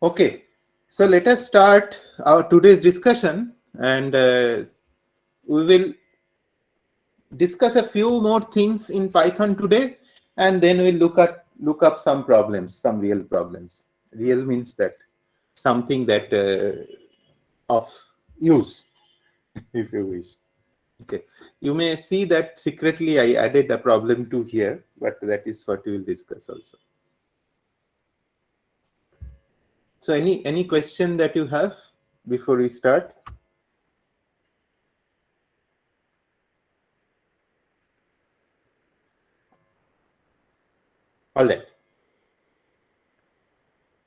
Okay, so let us start our today's discussion, and we will discuss a few more things in Python today, and then we'll look up some problems, some real problems. Real means that something that of use, if you wish. Okay, you may see that secretly I added a problem to here, but that is what we will discuss also. So any question that you have before we start? All right.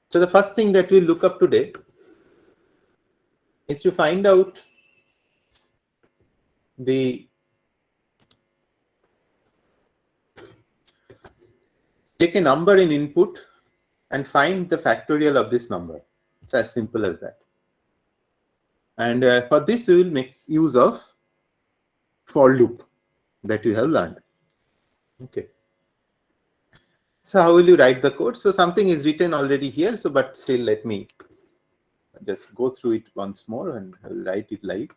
So the first thing that we'll look up today is to find out take a number in input and find the factorial of this number. It's as simple as that. And for this, we will make use of for loop that you have learned. Okay. So how will you write the code? So something is written already here. So, but still, let me just go through it once more and I will write it live.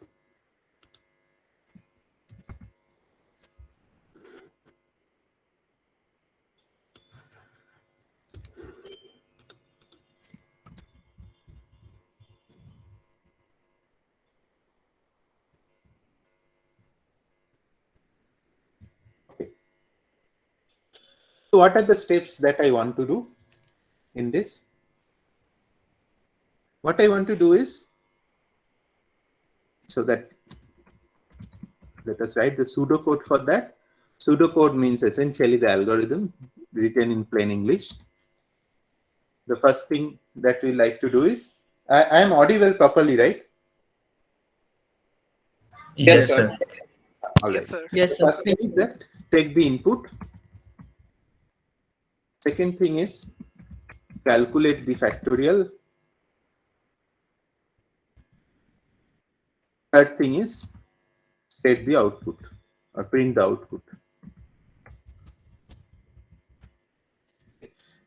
So what are the steps that I want to do in this? What I want to do is, so that let us write the pseudo code for that. Pseudo code means essentially the algorithm written in plain English. The first thing that we like to do is, I am audible properly, right? Yes, sir. All right. Yes, sir. The first thing is that take the input. Second thing is calculate the factorial. Third thing is state the output or print the output.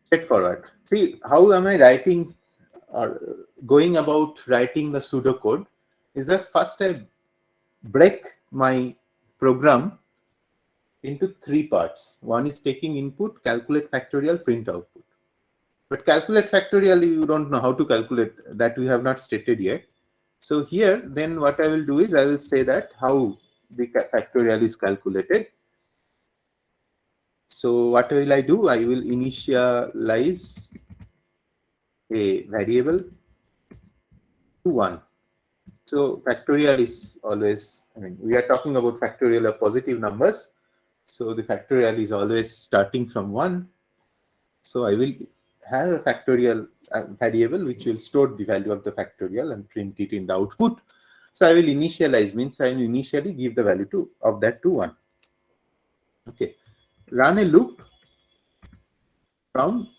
Straightforward. See, how am I writing or going about writing the pseudocode is that first I break my program into three parts. One is taking input, calculate factorial, print output. But calculate factorial, you don't know how to calculate, that we have not stated yet. So here, then what I will do is I will say that how the factorial is calculated. So what will I do? I will initialize a variable to 1. So factorial is always, we are talking about factorial of positive numbers. So the factorial is always starting from 1. So I will have a factorial variable which will store the value of the factorial and print it in the output. So I will initialize, means I will initially give the value of that to 1. Okay. Run a loop from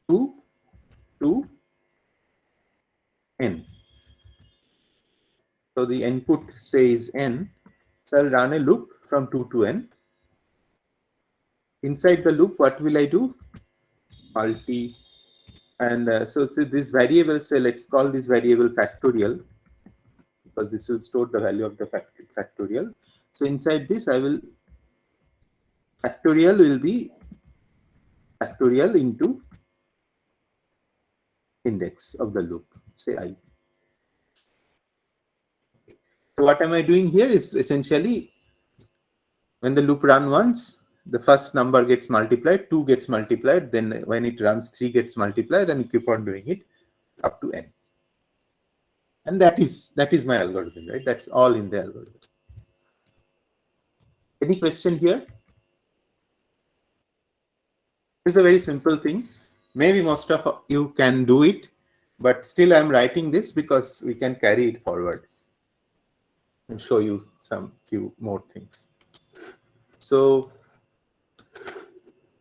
2 to n. So the input says n. So I'll run a loop from 2 to n. Inside the loop, what will I do? Multi. And so this variable, say let's call this variable factorial, because this will store the value of the factorial. So inside this, I will factorial will be factorial into index of the loop, say I. So what am I doing here is essentially when the loop runs once, the first number gets multiplied, 2 gets multiplied, then when it runs 3 gets multiplied, and you keep on doing it up to n. And that is my algorithm, right? That's all in the algorithm. Any question here? It's a very simple thing. Maybe most of you can do it, but still I'm writing this because we can carry it forward and show you some few more things. So,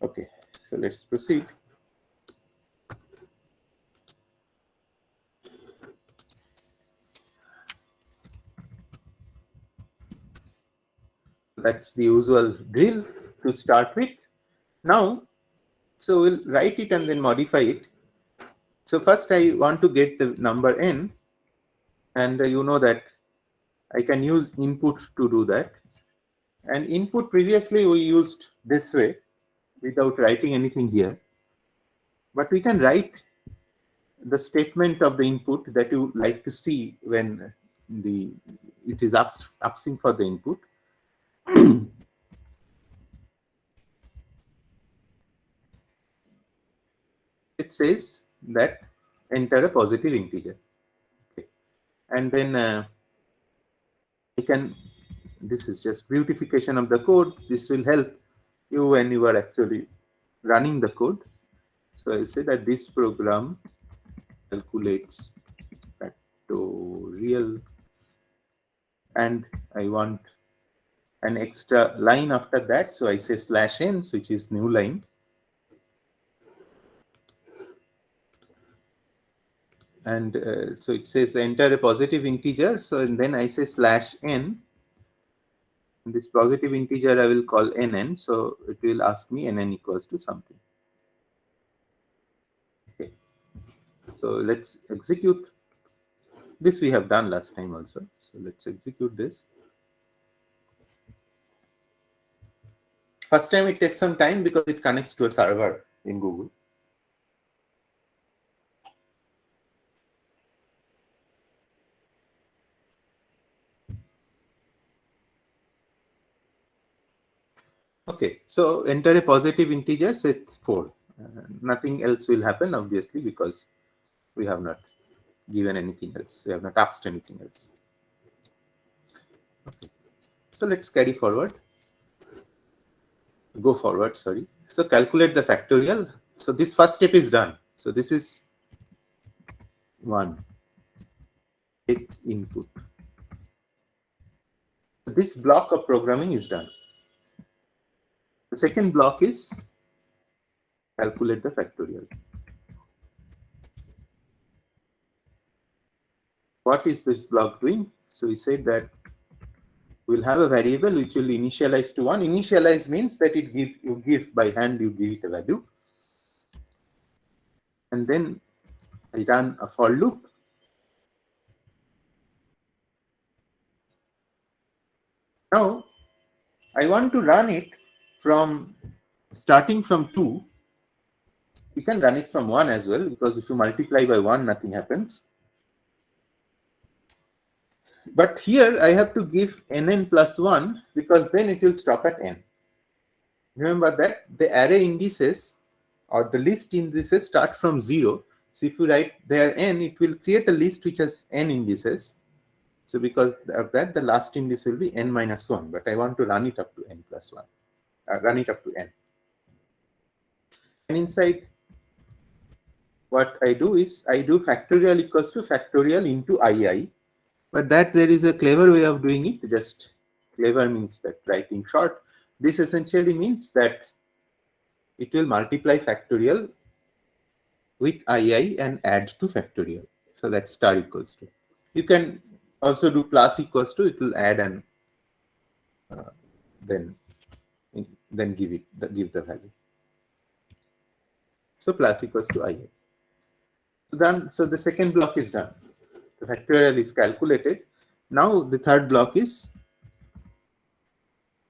okay, so let's proceed. That's the usual drill to start with. Now, so we'll write it and then modify it. So first I want to get the number n, and you know that I can use input to do that. And input previously we used this way without writing anything here. But we can write the statement of the input that you like to see when it is asking for the input. It says that enter a positive integer. Okay. And then I can, this is just beautification of the code. This will help you when you are actually running the code. So I say that this program calculates factorial, and I want an extra line after that. So I say /n, which is new line. And so it says enter a positive integer. So and then I say /n. And this positive integer I will call nn. So it will ask me nn equals to something. Okay. So let's execute. This we have done last time also. So let's execute this. First time it takes some time because it connects to a server in Google. Okay, so enter a positive integer, say 4. Nothing else will happen, obviously, because we have not given anything else. We have not asked anything else. Okay, so let's carry forward. Go forward, sorry. So calculate the factorial. So this first step is done. So this is 1. Take input. This block of programming is done. The second block is calculate the factorial. What is this block doing? So we said that we'll have a variable which will initialize to 1. Initialize means that you give by hand, you give it a value. And then I run a for loop. Now I want to run it from starting from 2. You can run it from 1 as well, because if you multiply by 1, nothing happens. But here I have to give nn plus 1, because then it will stop at n. Remember that the array indices or the list indices start from 0. So if you write there n, it will create a list which has n indices. So because of that, the last index will be n minus 1. But I want to run it up to n plus 1. Run it up to n. And inside, what I do is I do factorial equals to factorial into ii. But that there is a clever way of doing it. Just clever means that writing short. This essentially means that it will multiply factorial with ii and add to factorial. So that's star equals to. You can also do plus equals to. It will add and then give the value. So plus equals to ii. So the second block is done. The factorial is calculated. Now the third block is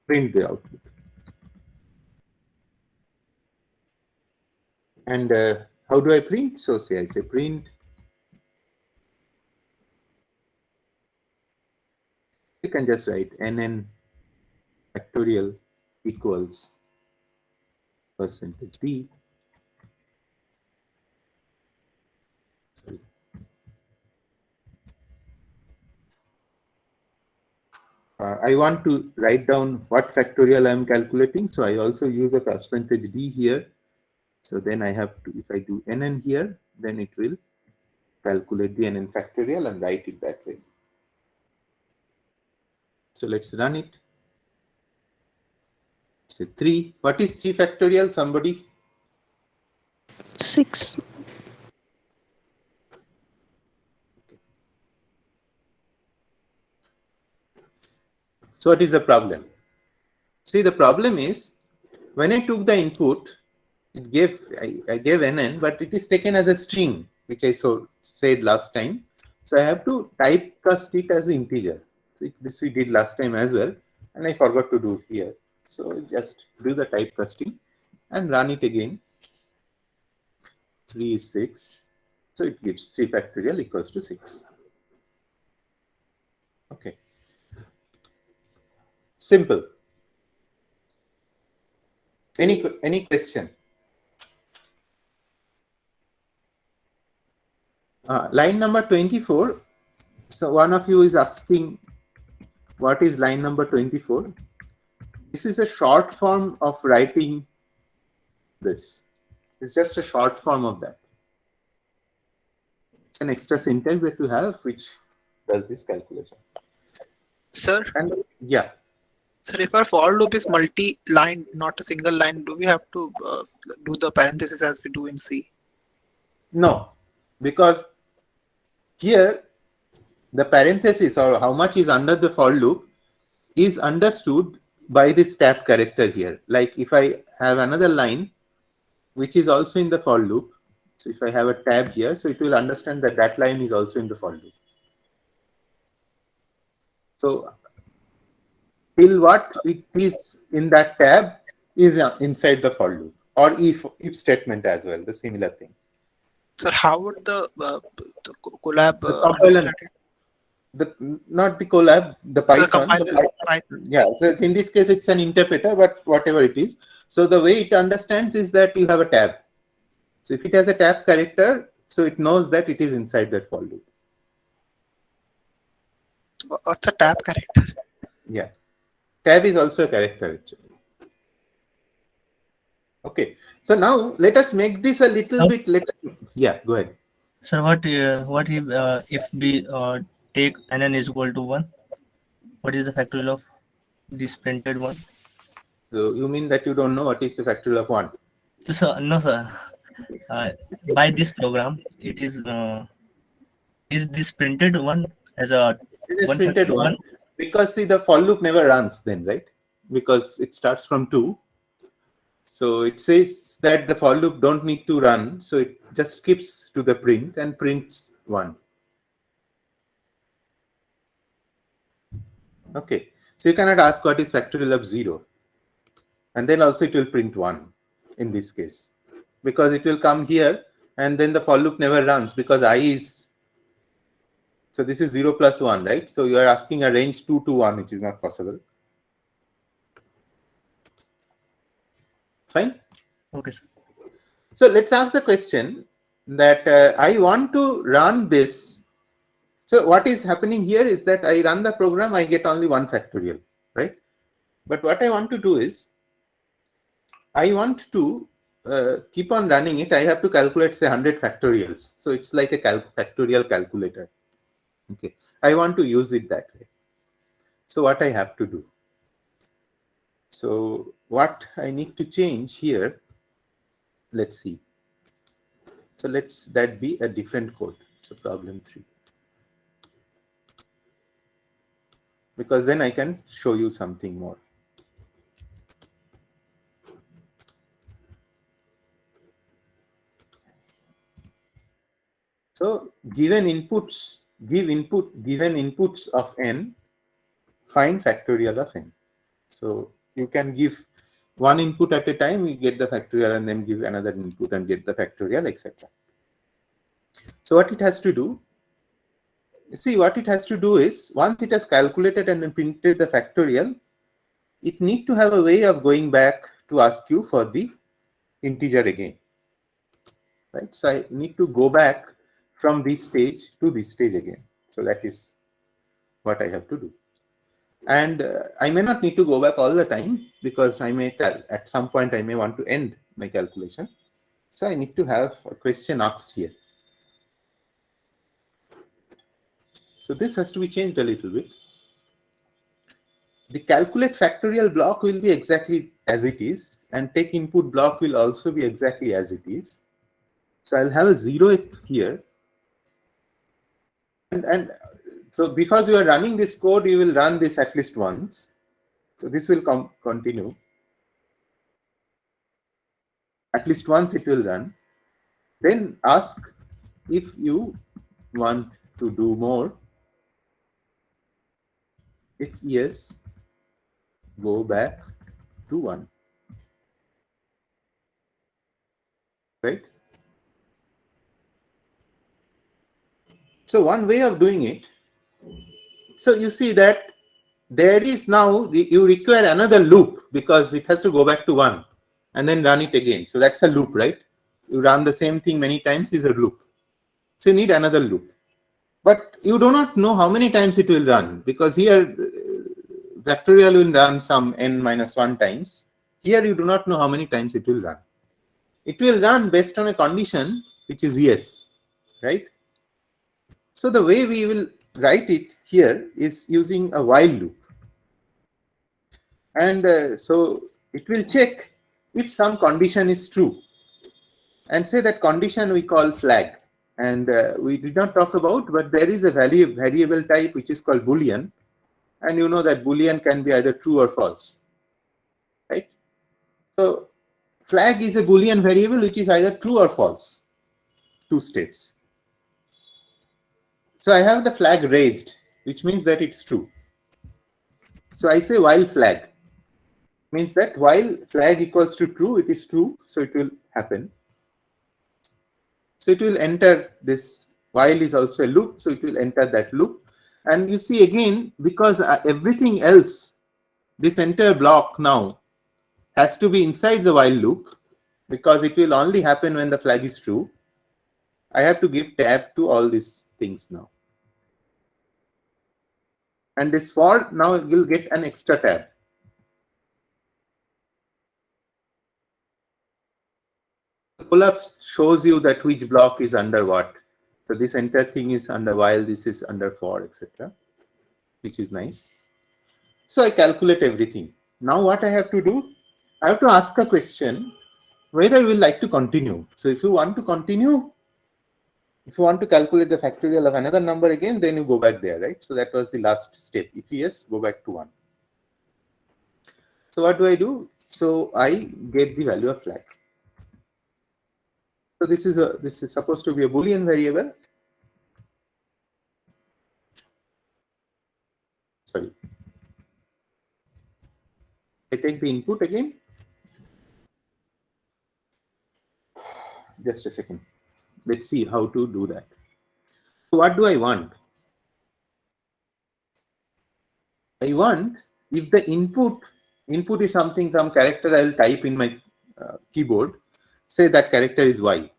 print the output. And how do I print? So say I say print. You can just write nn factorial equals %d. I want to write down what factorial I am calculating. So I also use a %d here. So then I have to, if I do nn here, then it will calculate the nn factorial and write it that way. So let's run it. Say 3. What is 3 factorial? Somebody? 6. So what is the problem? See, the problem is when I took the input, it gave I gave nn, but it is taken as a string. which I said last time. So I have to typecast it as an integer. So this we did last time as well, and I forgot to do here. So just do the typecasting and run it again. 3 is 6. So it gives 3 factorial equals to 6. Okay. Simple. Any question? Line number 24. So one of you is asking, what is line number 24? This is a short form of writing this. It's just a short form of that. It's an extra syntax that you have which does this calculation. Sir? And yeah. Sir, if our for loop is multi-line, not a single line, do we have to do the parenthesis as we do in C? No, because here the parenthesis or how much is under the for loop is understood by this tab character here. Like if I have another line which is also in the for loop, so if I have a tab here, so it will understand that that line is also in the for loop. So till what it is in that tab is inside the for loop, or if statement as well, the similar thing. Sir, how would the collab understand it? Not the collab, the Python. Python. Yeah, so in this case it's an interpreter, but whatever it is. So the way it understands is that you have a tab. So if it has a tab character, so it knows that it is inside that for loop. What's a tab character? Yeah, tab is also a character actually. Okay, so now let us make this a little bit. Yeah, go ahead. So what if we take nn is equal to 1? What is the factorial of this printed one? So you mean that you don't know what is the factorial of 1? So, no, sir. By this program, it is this printed one as a it is printed one because see the for loop never runs then, right? Because it starts from 2. So it says that the for loop don't need to run, so it just skips to the print and prints 1. Okay, so you cannot ask what is factorial of 0, and then also it will print 1 in this case, because it will come here and then the for loop never runs because I is, so this is 0 plus 1, right? So you are asking a range 2 to 1, which is not possible. Fine. Okay, sir. So let's ask the question that I want to run this. So what is happening here is that I run the program, I get only 1 factorial, right? But what I want to do is, I want to keep on running it. I have to calculate say 100 factorials. So it's like a factorial calculator. Okay, I want to use it that way. So what I have to do? So what I need to change here, let's see. So let's that be a different code. So problem 3. Because then I can show you something more. So given inputs, given inputs of n, find factorial of n. So you can give one input at a time, you get the factorial, and then give another input and get the factorial, etc. So what it has to do, see what it has to do is, once it has calculated and then printed the factorial, it need to have a way of going back to ask you for the integer again, right? So I need to go back from this stage to this stage again. So that is what I have to do. And I may not need to go back all the time because I may at some point I may want to end my calculation. So I need to have a question asked here. So this has to be changed a little bit. The calculate factorial block will be exactly as it is, and take input block will also be exactly as it is. So I'll have a 0 here. And so because you are running this code, you will run this at least once. So this will continue. At least once it will run. Then ask if you want to do more, if yes, go back to 1. Right? So one way of doing it, so you see that there is now, you require another loop because it has to go back to 1 and then run it again. So that's a loop, right? You run the same thing many times is a loop. So you need another loop. But you do not know how many times it will run, because here Factorial will run some n-1 times. Here you do not know how many times it will run. It will run based on a condition which is yes, right? So the way we will write it here is using a while loop. And so it will check if some condition is true, and say that condition we call flag. And we did not talk about, but there is a variable type which is called Boolean, and you know that Boolean can be either true or false, right? So flag is a Boolean variable which is either true or false, 2 states. So I have the flag raised, which means that it's true. So I say while flag, means that while flag equals to true, it is true, so it will happen. So it will enter this, while is also a loop, so it will enter that loop. And you see again, because everything else, this entire block now has to be inside the while loop, because it will only happen when the flag is true. I have to give tab to all these things now. And this for now will get an extra tab. The collapse shows you that which block is under what. So this entire thing is under while, this is under for, etc., which is nice. So I calculate everything. Now what I have to do, I have to ask a question whether you will like to continue. So if you want to continue, if you want to calculate the factorial of another number again, then you go back there, right? So that was the last step. If yes, go back to 1. So what do? So I get the value of flag. So this is supposed to be a Boolean variable. Sorry. I take the input again. Just a second. Let's see how to do that. So what do I want? I want, if the input is something, some character I will type in my keyboard, say that character is y.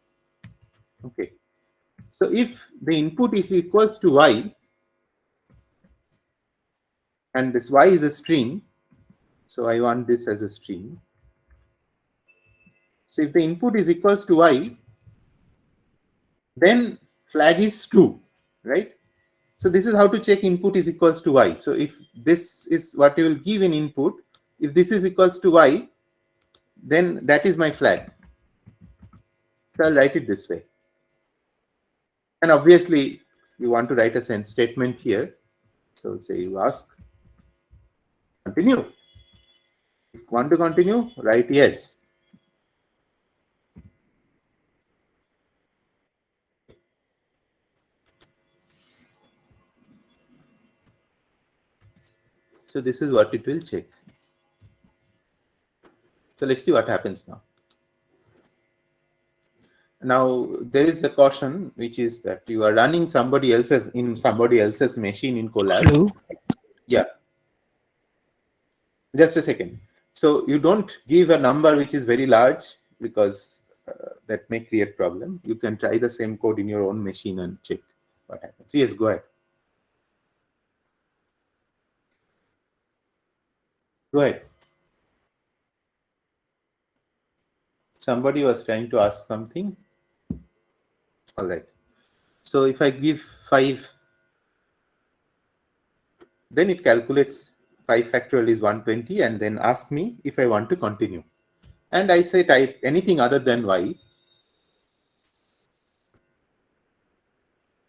Okay. So if the input is equals to y, and this y is a string, so I want this as a string. So if the input is equals to y, then flag is true, right? So this is how to check input is equals to y. So if this is what you will give in input, if this is equals to y, then that is my flag. So I'll write it this way. And obviously, you want to write a sense statement here. So say you ask, continue. If you want to continue, write yes. So this is what it will check. So let's see what happens now. Now there is a caution, which is that you are running somebody else's machine in Colab. Hello. Yeah. Just a second. So you don't give a number which is very large, because that may create problem. You can try the same code in your own machine and check what happens. Yes, go ahead. Go ahead. Somebody was trying to ask something. All right. So if I give 5, then it calculates 5 factorial is 120 and then ask me if I want to continue. And I say type anything other than y.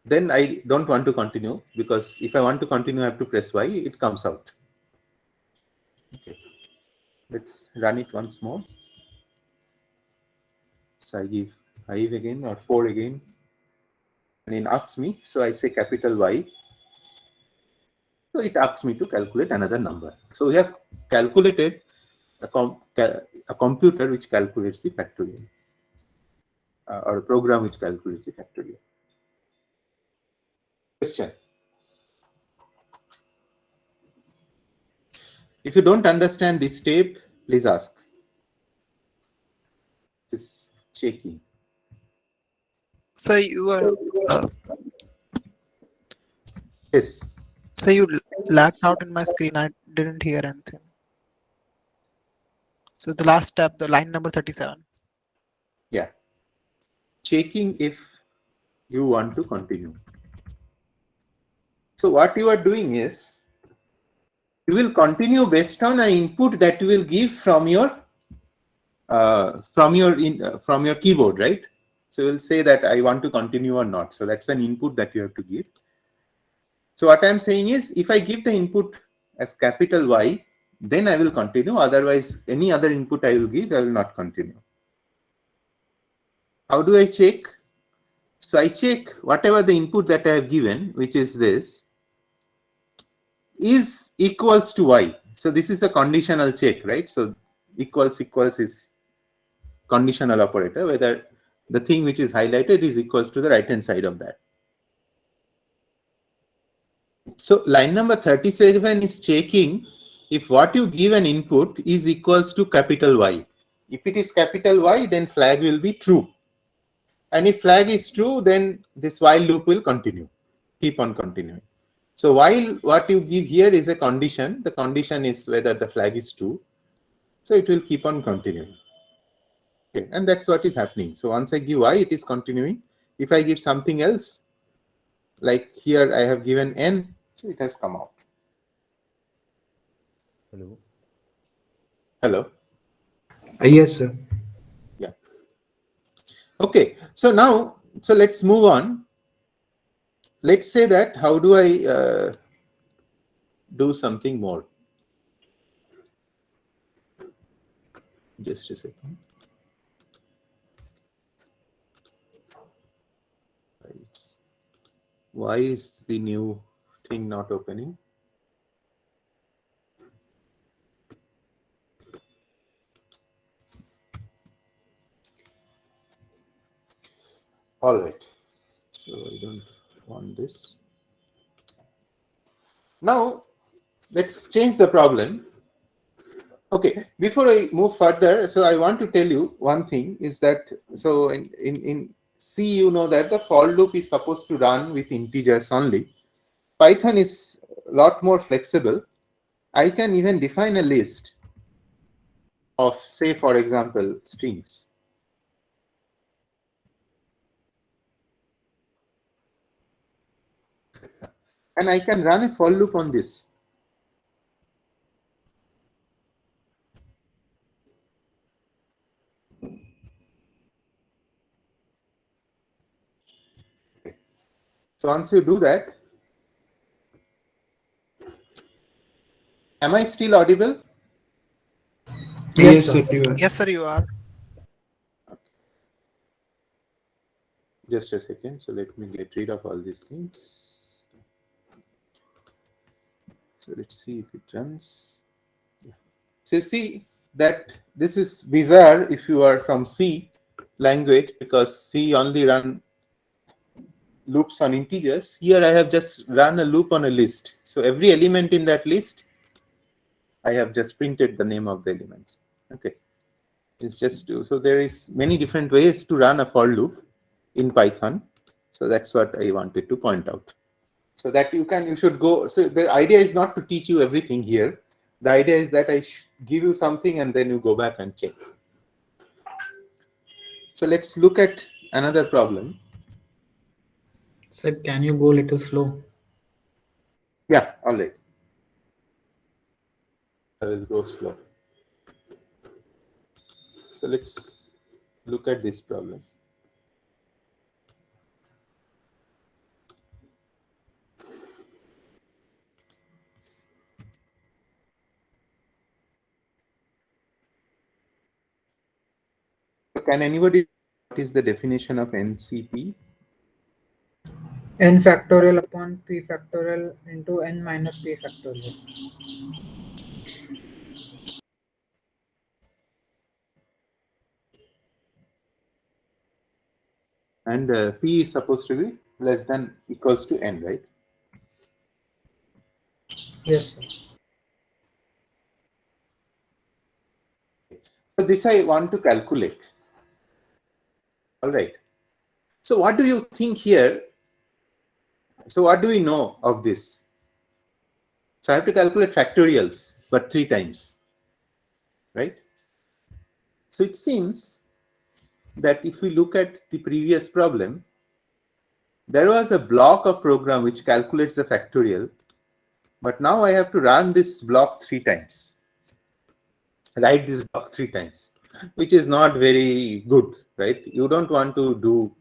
Then I don't want to continue, because if I want to continue, I have to press y, it comes out. Okay. Let's run it once more. So I give 5 again or 4 again. and it asks me, so I say capital Y. So it asks me to calculate another number. So we have calculated a computer which calculates the factorial, or a program which calculates the factorial. Question. If you don't understand this step, please ask. This checking. So you are, uh, Yes. so you lagged out in my screen. I didn't hear anything. So the last step, the line number 37. Yeah. Checking if you want to continue. So what you are doing is, you will continue based on an input that you will give from your keyboard, right? So you will say that I want to continue or not. So that's an input that you have to give. So what I'm saying is, if I give the input as capital Y, then I will continue. Otherwise, any other input I will give, I will not continue. How do I check? So I check whatever the input that I have given, which is this, is equals to Y. So this is a conditional check, right? So equals is conditional operator, whether the thing which is highlighted is equals to the right hand side of that. So line number 37 is checking if what you give an input is equals to capital Y. If it is capital Y, then flag will be true. And if flag is true, then this while loop will continue, keep on continuing. So while what you give here is a condition, the condition is whether the flag is true. So it will keep on continuing. Okay, and that's what is happening. So once I give Y, it is continuing. If I give something else, like here I have given N, so it has come out. Hello. Hello. Yes, sir. Yeah. Okay. So now, so let's move on. Let's say that how do I do something more? Just a second. Right. Why is the new thing not opening? All right. So I don't want this. Now let's change the problem. Okay, before I move further, so I want to tell you one thing is that, so in C, you know that the for loop is supposed to run with integers only. Python is a lot more flexible. I can even define a list of, say, for example, strings. And I can run a for loop on this. Okay. So once you do that, am I still audible? Yes, sir. You are. Yes, sir, you are. Just a second. So let me get rid of all these things. So let's see if it runs. Yeah. So you see that this is bizarre if you are from C language, because C only run loops on integers. Here I have just run a loop on a list. So every element in that list, I have just printed the name of the elements. Okay. It's just so there is many different ways to run a for loop in Python. So that's what I wanted to point out. So that you should go. So the idea is not to teach you everything here. The idea is that I give you something and then you go back and check. So let's look at another problem. Sir, can you go a little slow? Yeah, all right. I will go slow. So let's look at this problem. So can anybody, what is the definition of NCP? n factorial upon p factorial into n minus p factorial. And p is supposed to be less than equals to n, right? Yes, sir. So this I want to calculate. All right. So what do you think here? So what do we know of this? So I have to calculate factorials, but 3 times, right? So it seems that if we look at the previous problem, there was a block of program which calculates the factorial, but now I have to run this block 3 times, write this block 3 times, which is not very good, right? You don't want to do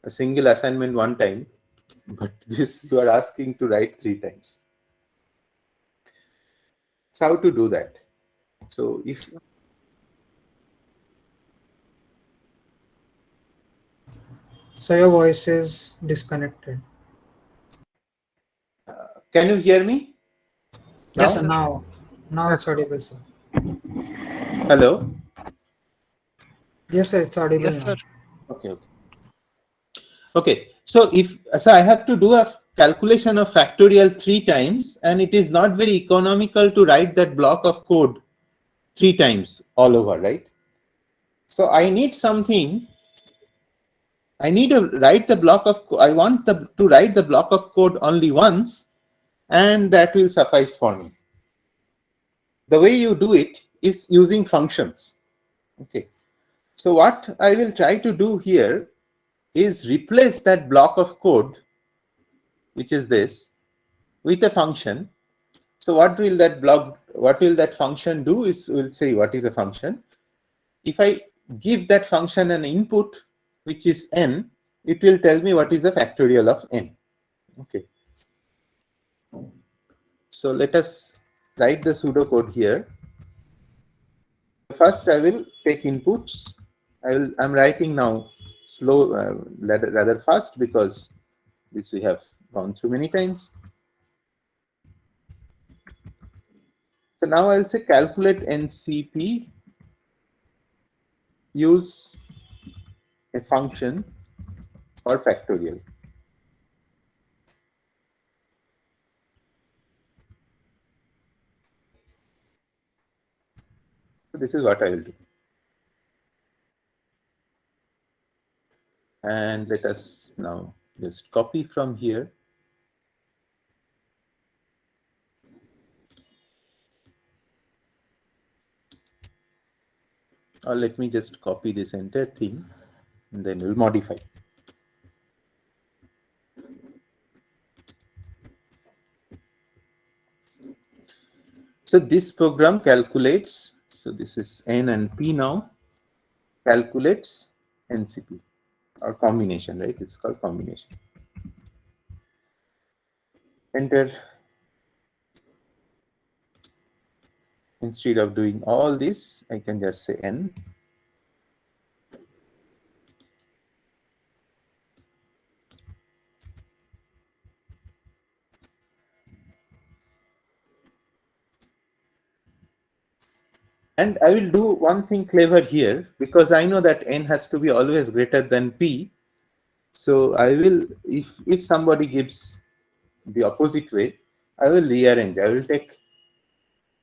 a single assignment 1 time, but this you are asking to write 3 times. So how to do that? So if So your voice is disconnected. can you hear me? Yes, Yes, sir. now it's audible, sir. Hello? Yes, sir, it's audible Yes, now. sir. Okay. So I have to do a calculation of factorial 3 times, and it is not very economical to write that block of code 3 times all over, right? So I need something. I need to write the block of. I want to write the block of code only once, and that will suffice for me. The way you do it is using functions. Okay. So what I will try to do here is replace that block of code, which is this, with a function. So what will that function do is we'll say what is a function. If I give that function an input, which is n, it will tell me what is the factorial of n. Okay. So let us write the pseudocode here. First, I will take inputs. I'm writing now slow, rather fast, because this we have gone through many times. So now I'll say calculate NCP, use a function for factorial. So this is what I will do. And let us now just copy from here. Or let me just copy this entire thing, and then we'll modify. So this program calculates, so this is n and p now, calculates NCP or combination, right? It's called combination. Enter. Instead of doing all this, I can just say n. And I will do one thing clever here, because I know that n has to be always greater than p. So I will, if somebody gives the opposite way, I will rearrange. I will take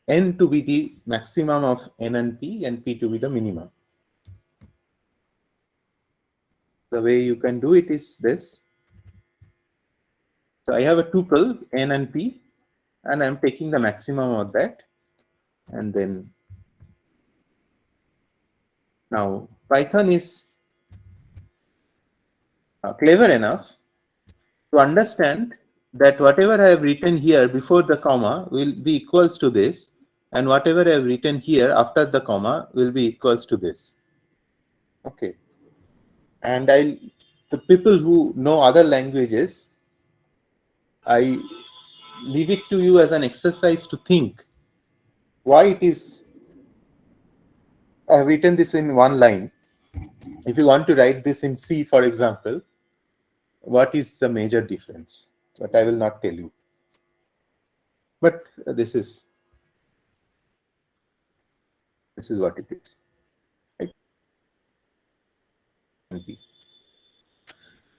n to be the maximum of n and p to be the minimum. The way you can do it is this. So I have a tuple n and p, and I'm taking the maximum of that, and then now Python is clever enough to understand that whatever I have written here before the comma will be equals to this, and whatever I have written here after the comma will be equals to this. Okay. And the people who know other languages, I leave it to you as an exercise to think why it is I have written this in one line. If you want to write this in C, for example, what is the major difference, but I will not tell you. But this is what it is. Right?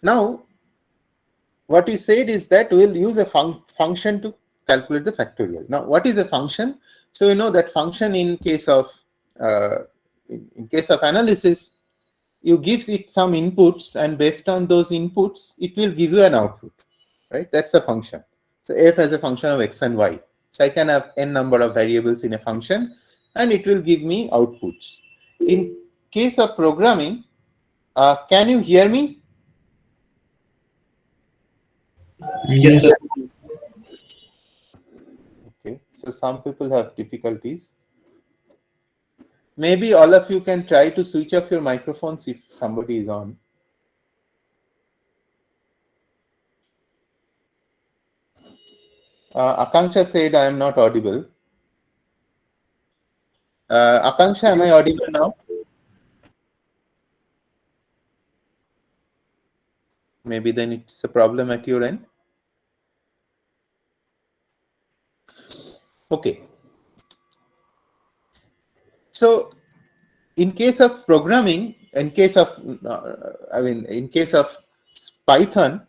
Now, what we said is that we will use a function to calculate the factorial. Now, what is a function? So you know that function in case of analysis, you give it some inputs, and based on those inputs, it will give you an output. Right? That's a function. So f as a function of x and y. So I can have n number of variables in a function, and it will give me outputs. In case of programming, can you hear me? Yes, sir. Okay, so some people have difficulties. Maybe all of you can try to switch off your microphones if somebody is on. Akanksha said I am not audible. Akanksha, am I audible now? Maybe then it's a problem at your end. Okay. So in case of programming, in case of Python,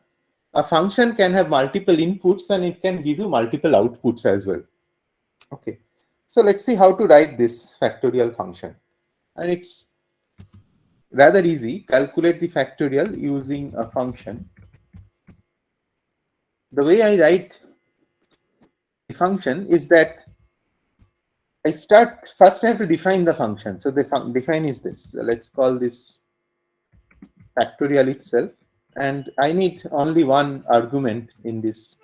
a function can have multiple inputs and it can give you multiple outputs as well. Okay. So let's see how to write this factorial function. And it's rather easy. Calculate the factorial using a function. The way I write the function is that I start first. I have to define the function. So the define is this. So let's call this factorial itself, and I need only one argument in this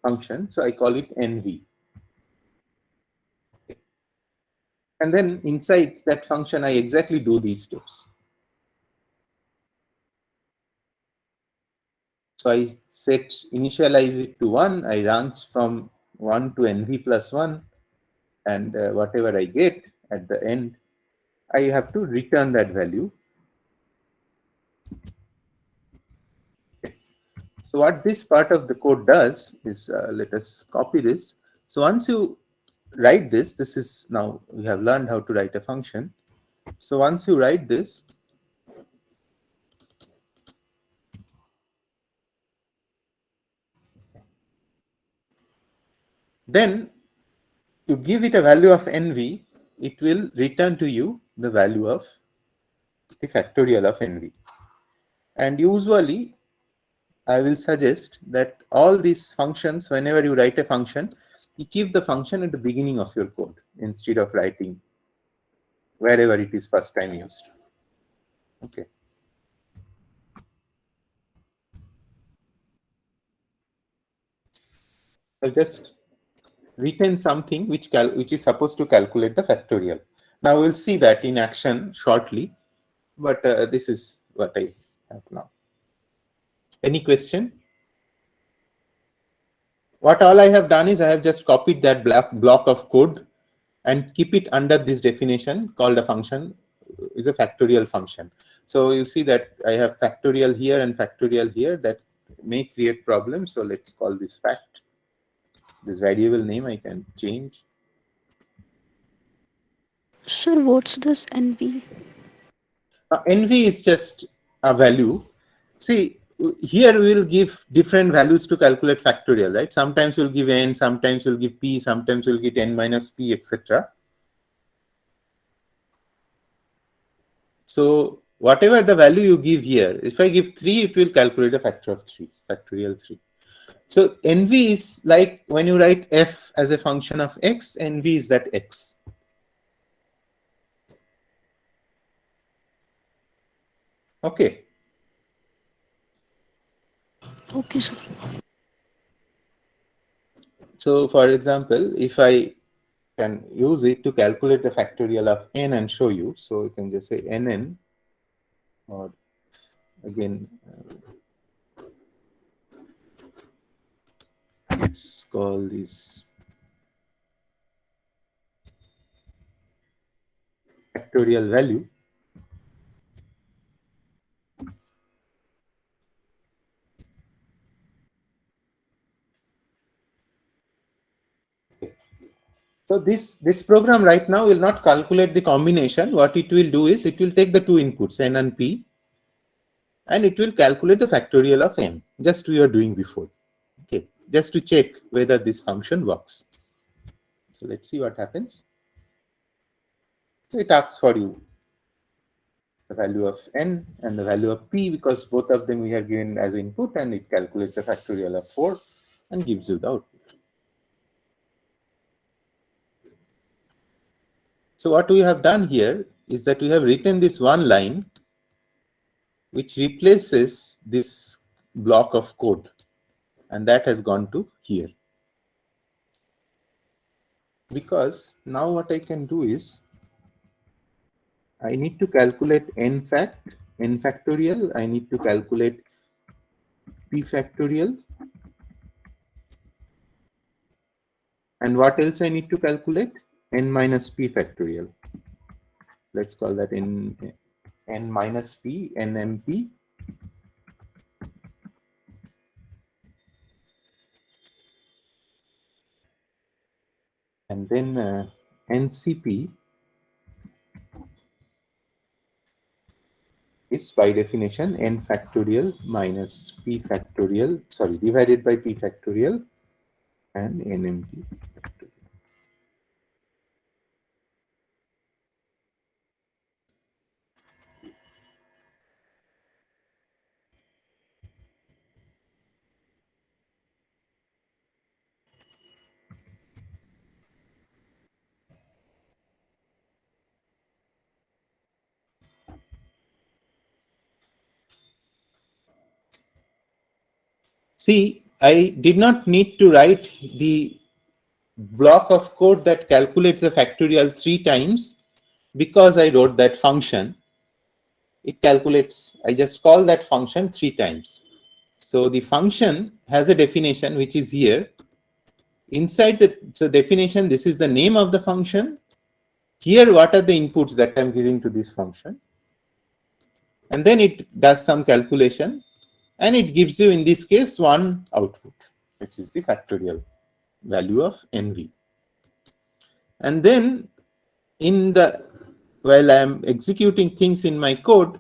function. So I call it nv. And then inside that function, I exactly do these steps. So I initialize it to 1. I range from 1 to nv plus 1. And whatever I get at the end, I have to return that value. Okay. So what this part of the code does is, let us copy this. So once you write this, this is now we have learned how to write a function. So once you write this, then you give it a value of nv, it will return to you the value of the factorial of nv. And usually I will suggest that all these functions, whenever you write a function, you keep the function at the beginning of your code instead of writing wherever it is first time used. Okay. I've just written something which is supposed to calculate the factorial. Now we'll see that in action shortly, but this is what I have now. Any question? What all I have done is I have just copied that block of code and keep it under this definition called a function is a factorial function. So you see that I have factorial here and factorial here. That may create problems. So let's call this fact. This variable name I can change. Sir, what's this NV? NV is just a value. See, here we will give different values to calculate factorial, right? Sometimes we'll give n, sometimes we'll give p, sometimes we'll get n minus p, etc. So whatever the value you give here, if I give 3, it will calculate a factor of 3, factorial 3. So NV is like when you write f as a function of x, NV is that x. Okay. Okay, sir. So for example, if I can use it to calculate the factorial of n and show you, so you can just say nn, or again, let's call this factorial value. So this program right now will not calculate the combination. What it will do is it will take the two inputs, n and p, and it will calculate the factorial of n, just we are doing before. Okay, just to check whether this function works. So let's see what happens. So it asks for you the value of n and the value of p, because both of them we have given as input, and it calculates the factorial of 4 and gives you the output. So what we have done here is that we have written this one line which replaces this block of code, and that has gone to here. Because now what I can do is I need to calculate n factorial, I need to calculate p factorial, and what else I need to calculate? N minus p factorial. Let's call that n minus p, nmp. And then ncp is by definition n factorial minus p factorial, sorry, divided by p factorial and nmp factorial. See, I did not need to write the block of code that calculates the factorial 3 times because I wrote that function. It calculates, I just call that function 3 times. So the function has a definition which is here. Inside the definition, this is the name of the function. Here, what are the inputs that I'm giving to this function? And then it does some calculation, and it gives you, in this case, one output, which is the factorial value of nv. And then while I am executing things in my code,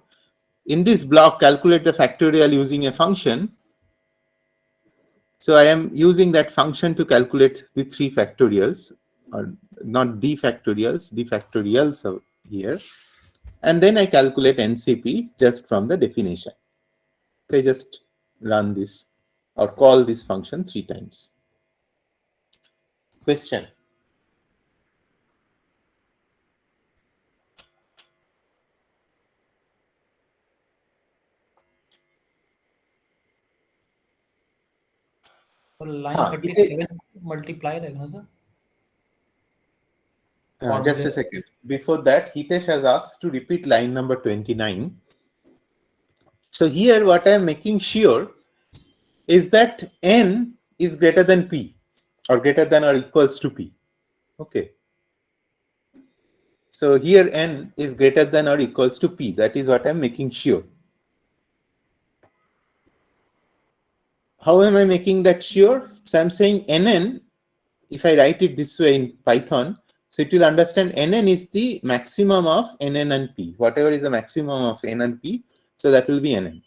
in this block, calculate the factorial using a function. So I am using that function to calculate the 3 factorials, or not the factorials, the factorials are here. And then I calculate ncp just from the definition. So I just run this or call this function 3 times. Question? और line हाँ, 37 multiply रहेगा ना sir? Just a second. Before that, Hitesh has asked to repeat line number 29. So here what I am making sure is that n is greater than p, or greater than or equals to p. Okay. So here n is greater than or equals to p. That is what I am making sure. How am I making that sure? So I'm saying nn, if I write it this way in Python, so it will understand nn is the maximum of nn and p. Whatever is the maximum of n and p, so that will be nn.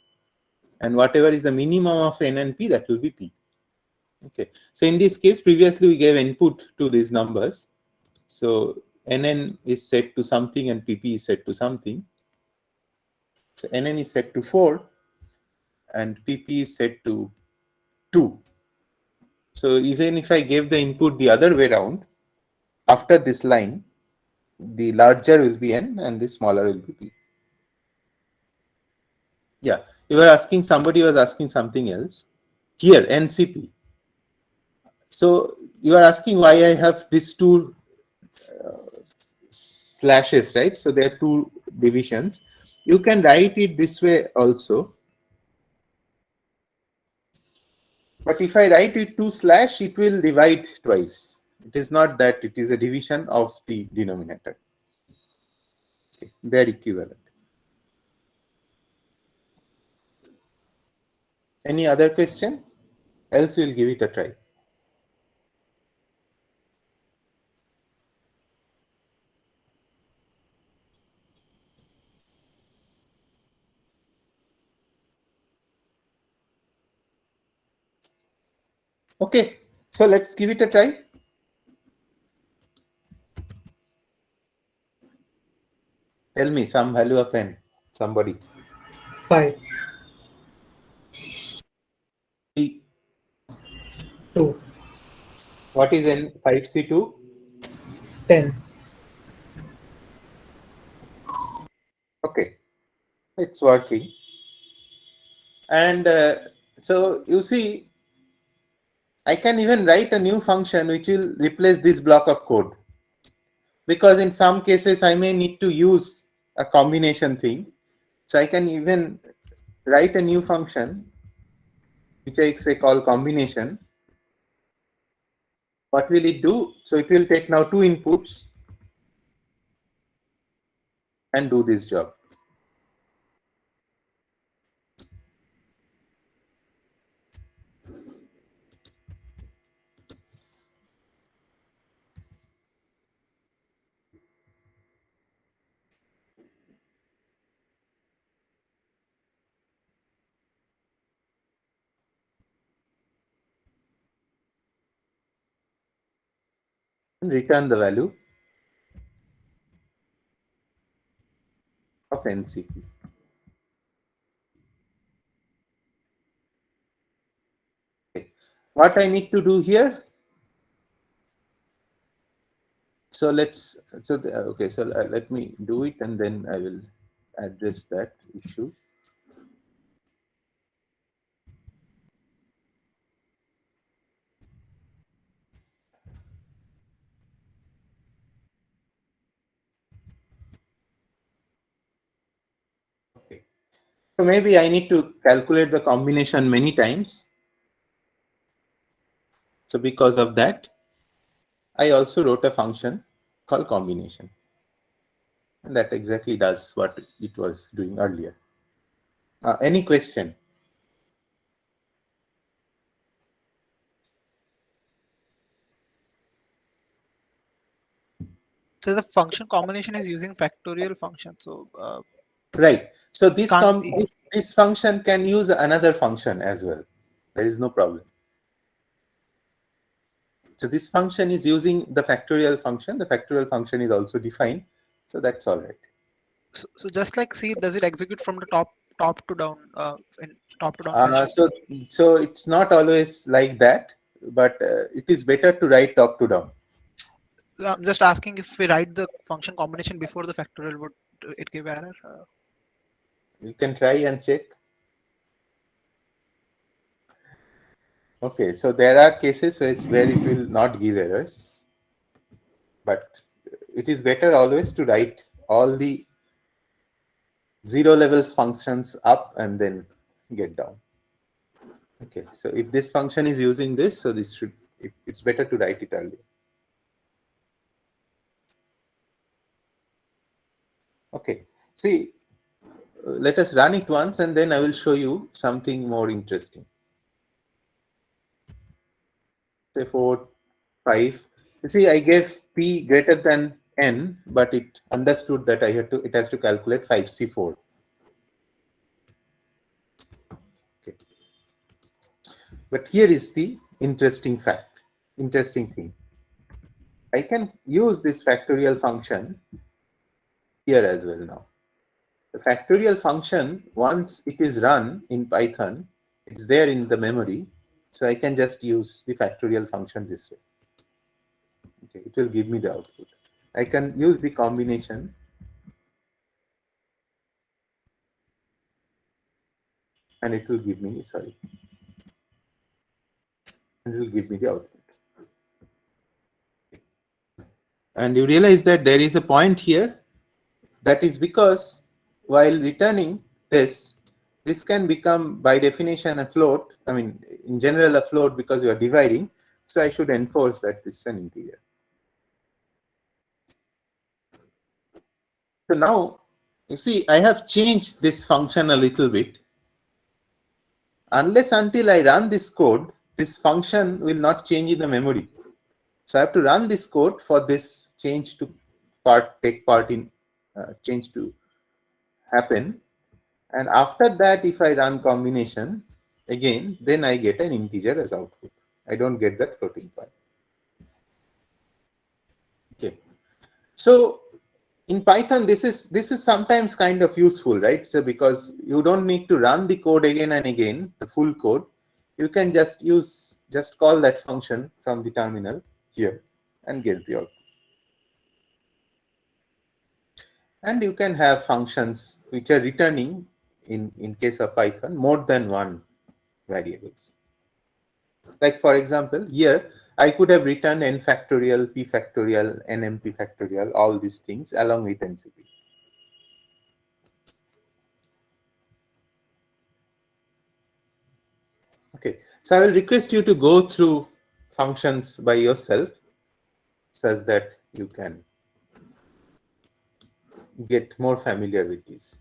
And whatever is the minimum of n and p, that will be p. Okay. So in this case, previously we gave input to these numbers. So nn is set to something and pp is set to something. So nn is set to 4 and pp is set to 2. So even if I gave the input the other way around, after this line, the larger will be n and the smaller will be p. Yeah, you were asking, somebody was asking something else. Here, ncp. So you are asking why I have these 2 slashes, right? So there are 2 divisions. You can write it this way also. But if I write it 2 slash, it will divide twice. It is not that it is a division of the denominator. Okay, they're equivalent. Any other question? Else we'll give it a try. Okay, so let's give it a try. Tell me some value of n, somebody. 5, 3. 2, What is n? 5c2? 10. Okay, it's working. And so you see, I can even write a new function which will replace this block of code. Because in some cases I may need to use a combination thing. So I can even write a new function which I say call combination. What will it do? So it will take now 2 inputs and do this job. And return the value of NCP. Okay. What I need to do here? So let's okay. So let me do it, and then I will address that issue. Okay. So maybe I need to calculate the combination many times. So because of that, I also wrote a function called combination. And that exactly does what it was doing earlier. Any question? So the function combination is using factorial function. So Right. So this can't be. this function can use another function as well. There is no problem. So this function is using the factorial function. The factorial function is also defined. So that's all right. So just like C, does it execute from the top to down in top to down fashion? So it's not always like that, but it is better to write top to down. I'm just asking if we write the function combination before the factorial, would it give error? You can try and check. Okay, so there are cases where it will not give errors, but it is better always to write all the 0 levels functions up and then get down. Okay, so if this function is using this, so this should, it's better to write it early. Okay, see, let us run it once and then I will show you something more interesting. Say 4, 5. You see, I gave p greater than n, but it understood that it has to calculate 5c4. Okay. But here is the interesting thing. I can use this factorial function here as well now. The factorial function, once it is run in Python, it's there in the memory. So I can just use the factorial function this way. Okay, it will give me the output. I can use the combination and it will give me, and it will give me the output. And you realize that there is a point here. That is because while returning this can become by definition a float. I mean, in general, a float because you are dividing. So I should enforce that this is an integer. So now, you see, I have changed this function a little bit. Unless until I run this code, this function will not change in the memory. So I have to run this code for this change to take part in change to happen. And after that, if I run combination again, then I get an integer as output. I don't get that floating point. Okay. So in Python, this is sometimes kind of useful, right? So because you don't need to run the code again and again, the full code, you can just call that function from the terminal here and get the output. And you can have functions which are returning in case of Python more than one variables. Like for example, here I could have written n factorial, p factorial, nmp factorial, all these things along with ncp. Okay, so I will request you to go through functions by yourself such that you can get more familiar with these.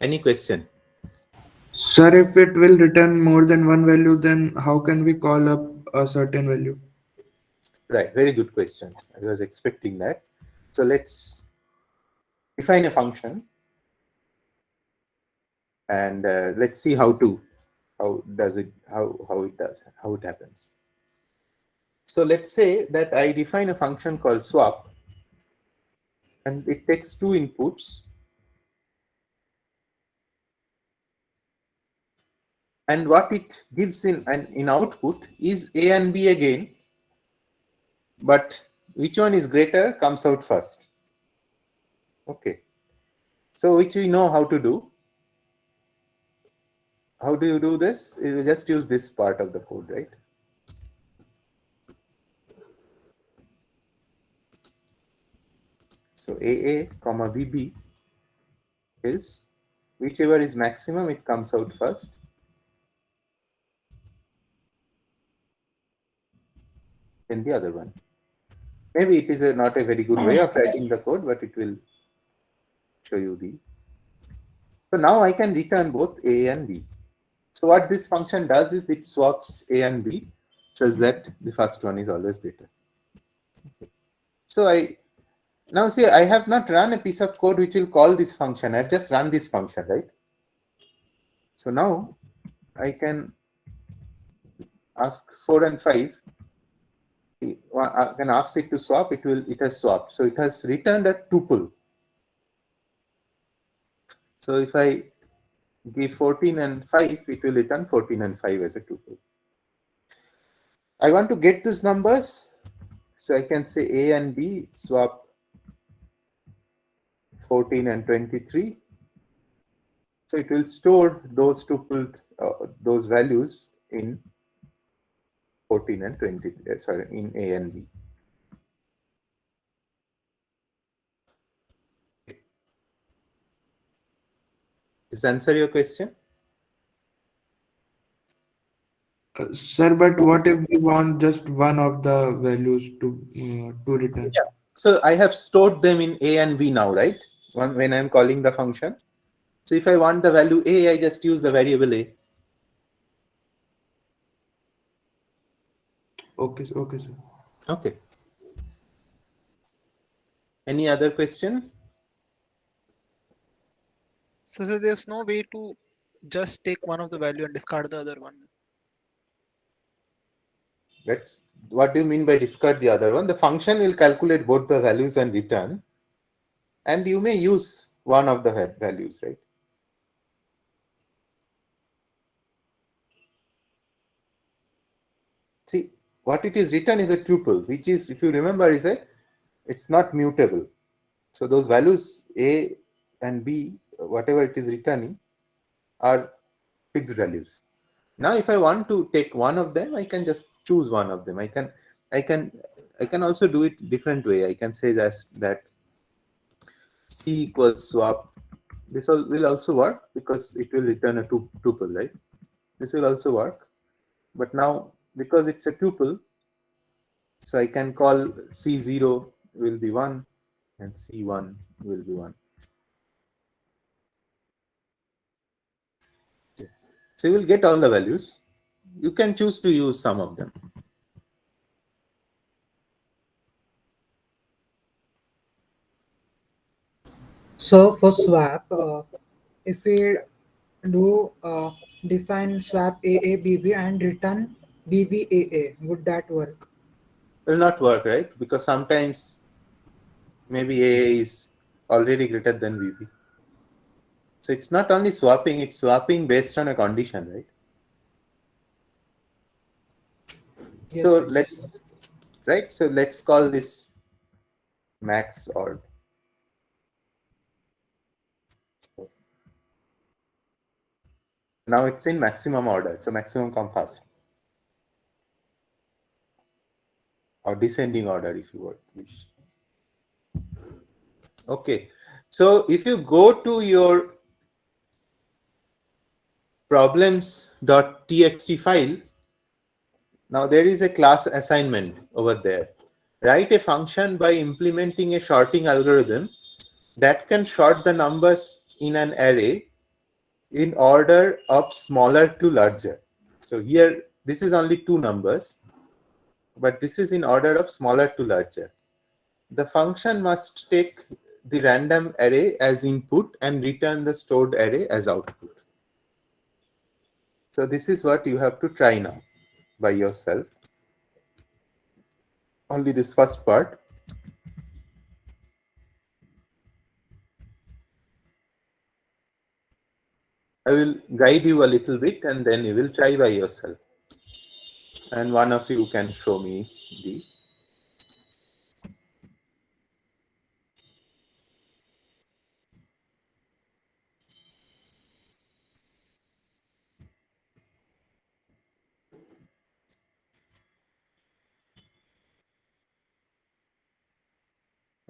Any question? Sir, if it will return more than one value, then how can we call up a certain value? Right, very good question. I was expecting that. So let's define a function and let's see how it happens. So let's say that I define a function called swap and it takes two inputs and what it gives in output is a and b again, but which one is greater comes out first. Okay, so which we know how to do. How do you do this? You just use this part of the code, right? So AA comma BB is whichever is maximum, it comes out first. Then the other one. Maybe it is not a very good way of writing the code, but it will show you the. So now I can return both A and B. So what this function does is it swaps A and B such that the first one is always greater. Okay. So now see, I have not run a piece of code which will call this function. I've just run this function, right? So now I can ask 4 and 5. I can ask it to swap. It has swapped. So it has returned a tuple. So if I give 14 and 5, it will return 14 and 5 as a tuple. I want to get these numbers. So I can say A and B swap 14 and 23. So it will store those tupled those values in 14 and 23. Sorry, in A and B. Does that answer your question? Sir, but what if we want just one of the values to return? Yeah. So I have stored them in A and B now, right? When I'm calling the function. So if I want the value A, I just use the variable A. Okay, okay, sir. Okay. Any other question? So there's no way to just take one of the value and discard the other one. That's what do you mean by discard the other one? The function will calculate both the values and return, and you may use one of the values, right? See, what it is written is a tuple, which is, if you remember, it's not mutable. So those values A and B, whatever it is returning, are fixed values. Now, if I want to take one of them, I can just choose one of them. I can also do it different way. I can say that C equals swap. This will also work because it will return a tuple, right? This will also work, but now because it's a tuple, so I can call C0 will be 1 and C1 will be 1. Okay. So you will get all the values. You can choose to use some of them. So for swap, if we do define swap AABB and return BBAA. Would that work? Will not work, right? Because sometimes maybe AA is already greater than BB. So it's not only swapping, it's swapping based on a condition, right? Yes, So sir. Yes. let's call this max or now it's in maximum order. So maximum come first. Or descending order if you would wish. Okay. So if you go to your problems.txt file, now there is a class assignment over there. Write a function by implementing a sorting algorithm that can sort the numbers in an array in order of smaller to larger. So here, this is only two numbers, but this is in order of smaller to larger. The function must take the random array as input and return the stored array as output. So this is what you have to try now by yourself. Only this first part. I will guide you a little bit and then you will try by yourself. And one of you can show me the.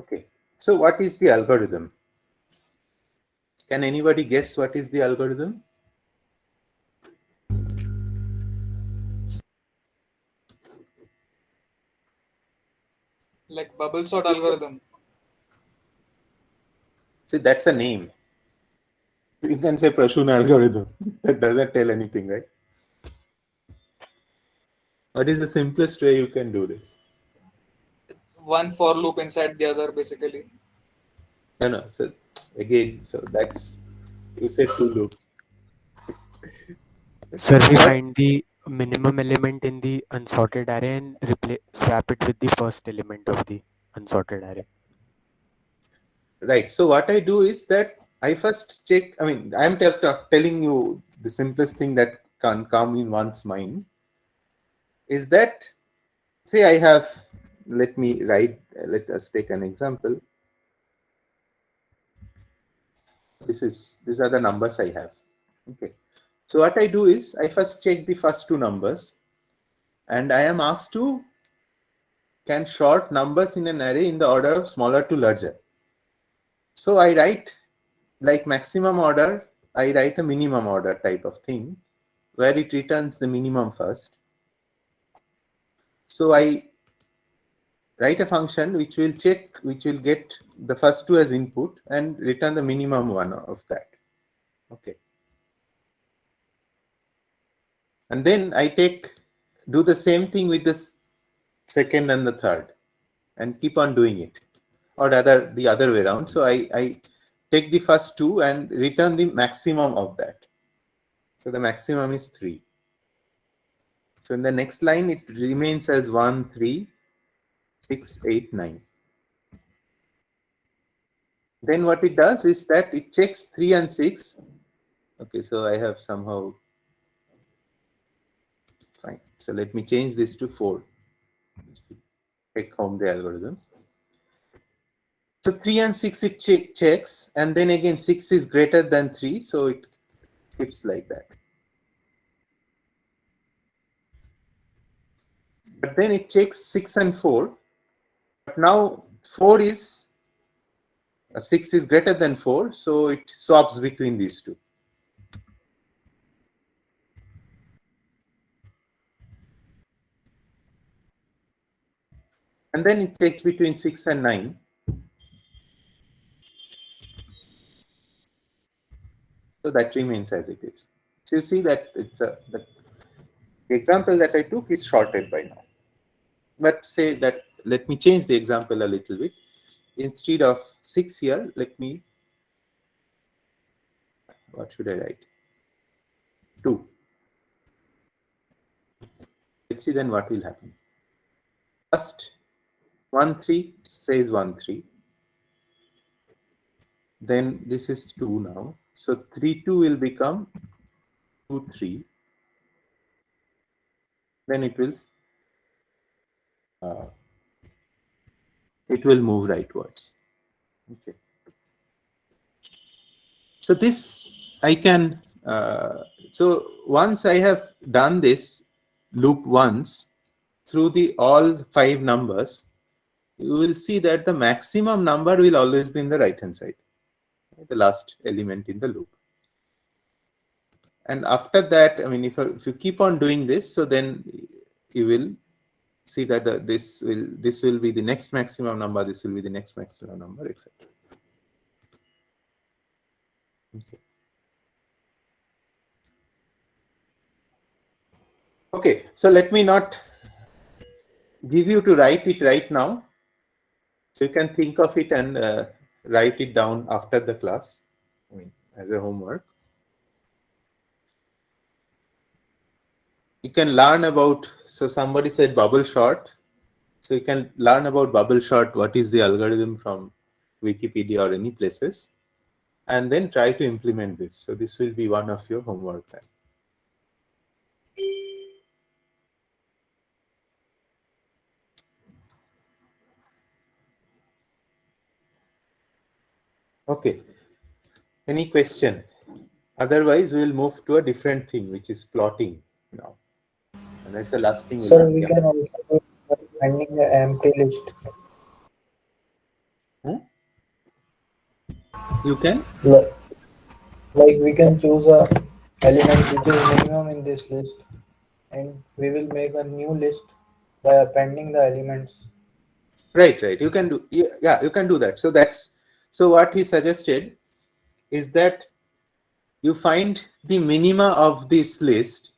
Okay. So what is the algorithm? Can anybody guess what is the algorithm? Like bubble sort algorithm. See, that's a name. You can say Prashun algorithm. That doesn't tell anything, right? What is the simplest way you can do this? One for loop inside the other, basically. No. So again, so that's you said two loops. Sir, we What? find the minimum element in the unsorted array and swap it with the first element of the unsorted array. Right. So what I do is that I first check. I mean, I am telling you the simplest thing that can come in one's mind is that, say, I have. Let me write. Let us take an example. These are the numbers I have. Okay. So what I do is I first check the first two numbers, and I am asked to can sort numbers in an array in the order of smaller to larger. So I write like maximum order, I write a minimum order type of thing where it returns the minimum first. So I write a function which will get the first two as input and return the minimum one of that. Okay. And then I do the same thing with the second and the third and keep on doing it, or rather the other way around. So I take the first two and return the maximum of that. So the maximum is 3. So in the next line, it remains as 1, 3, 6, 8, 9. Then what it does is that it checks 3 and 6. Okay, so I have somehow, fine. So let me change this to 4. Take home the algorithm. So 3 and 6 it checks, and then again 6 is greater than 3, so it keeps like that. But then it checks 6 and 4. But now 6 is greater than 4, so it swaps between these two. And then it checks between 6 and 9. So that remains as it is. So you see that the example that I took is shorted by now. But say that, let me change the example a little bit. Instead of 6 here, what should I write? 2. Let's see then what will happen. First 1 3 says 1 3. Then this is 2 now. So 3 2 will become 2 3. Then it will move rightwards. Okay. So this I can. So once I have done this loop once through the all 5 numbers, you will see that the maximum number will always be in the right hand side, the last element in the loop. And after that, I mean, if you keep on doing this, so then you will see that this will be the next maximum number, this will be the next maximum number, etc. Okay. Okay, so let me not give you to write it right now. So you can think of it and write it down after the class, I mean, as a homework. You can learn about, so somebody said bubble sort. So you can learn about bubble sort, what is the algorithm from Wikipedia or any places, and then try to implement this. So this will be one of your homework then. Okay. Any question? Otherwise, we will move to a different thing, which is plotting now. And that's the last thing. So we can also do finding the empty list. You can? Like we can choose a element which is minimum in this list, and we will make a new list by appending the elements. Right. You can do, yeah, you can do that. So what he suggested is that you find the minima of this list.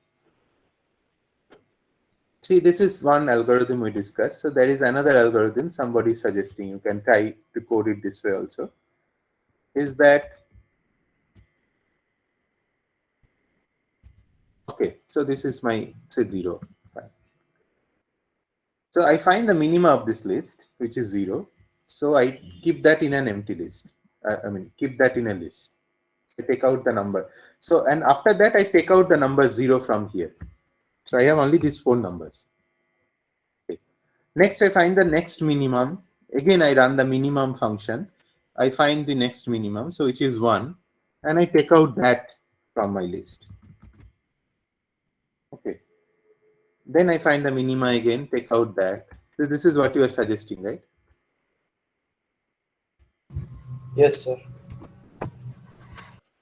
See, this is one algorithm we discussed. So there is another algorithm somebody is suggesting. You can try to code it this way also. Is that okay? So this is my say 0. Fine. So I find the minima of this list, which is 0. So I keep that in an empty list. I mean, keep that in a list. I take out the number. So, and after that, I take out the number 0 from here. So I have only these 4 numbers. Okay. Next, I find the next minimum. Again, I run the minimum function. I find the next minimum, so which is 1, and I take out that from my list. Okay. Then I find the minima again, take out that. So this is what you are suggesting, right? Yes, sir.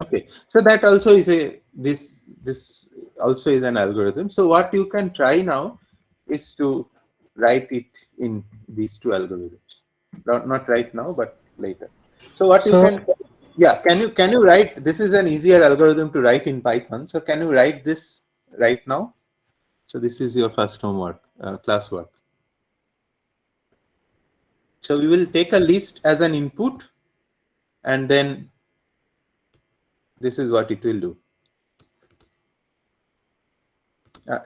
Okay. So that also is this also is an algorithm. So what you can try now is to write it in these 2 algorithms. Not right now, but later. So what you can, yeah, can you write, this is an easier algorithm to write in Python. So can you write this right now? So this is your first homework, classwork. So we will take a list as an input, and then this is what it will do.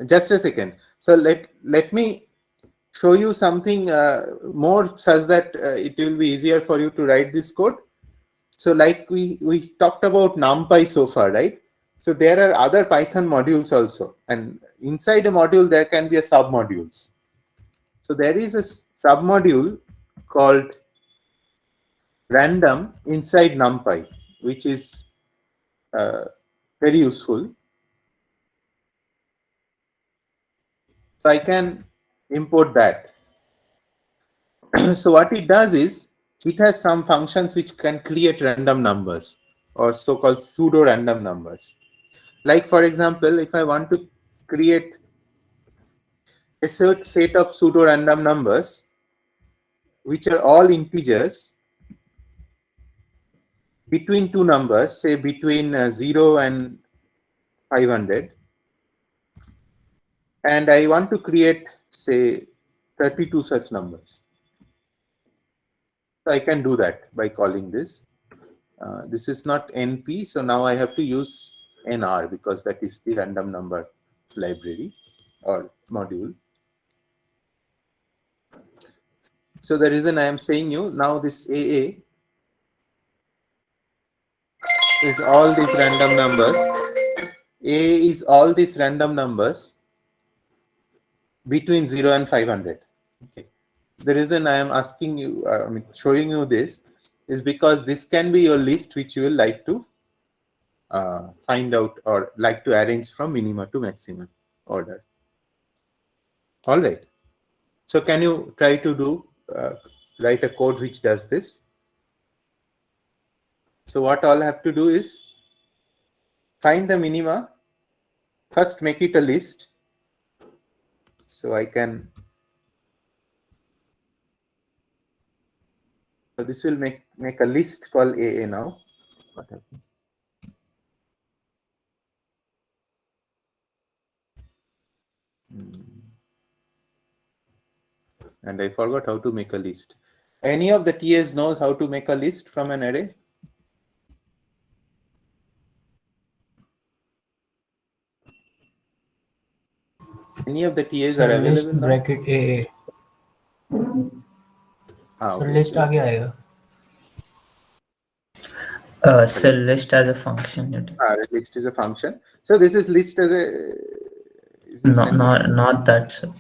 Just a second. So let me show you something more such that it will be easier for you to write this code. So like we talked about NumPy so far, right? So there are other Python modules also, and inside a module there can be a submodules. So there is a submodule called random inside NumPy, which is very useful. So I can import that. So what it does is it has some functions which can create random numbers, or so-called pseudo random numbers. Like for example, if I want to create a set of pseudo random numbers which are all integers between 2 numbers, say between 0 and 500, and I want to create say 32 such numbers. So I can do that by calling this. This is not NP, so now I have to use nr, because that is the random number library or module. So the reason I am saying you now, this AA is all these random numbers. A is all these random numbers between 0 and 500. Okay. The reason I am asking you, showing you this, is because this can be your list which you will like to find out or like to arrange from minima to maximum order. All right. So can you try to do write a code which does this? So what all I have to do is find the minima. First, make it a list. So I can. So this will make a list called AA now. What happened? And I forgot how to make a list. Any of the TAs knows how to make a list from an array? Any of the TAs are list available now? bracket AA. So Okay. list आगे आएगा. So list as a function. List is a function. So this is list as a. No, not that. Sir.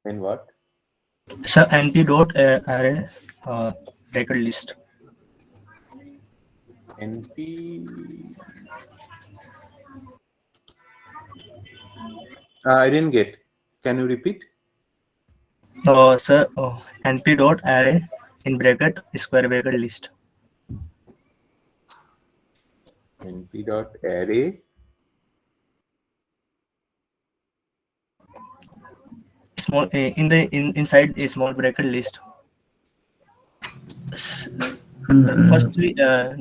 Then what? So np dot array bracket list. NP. I didn't get. Can you repeat? Sir, np dot array in bracket square bracket list. NP dot array. Small inside a small bracket list. Firstly,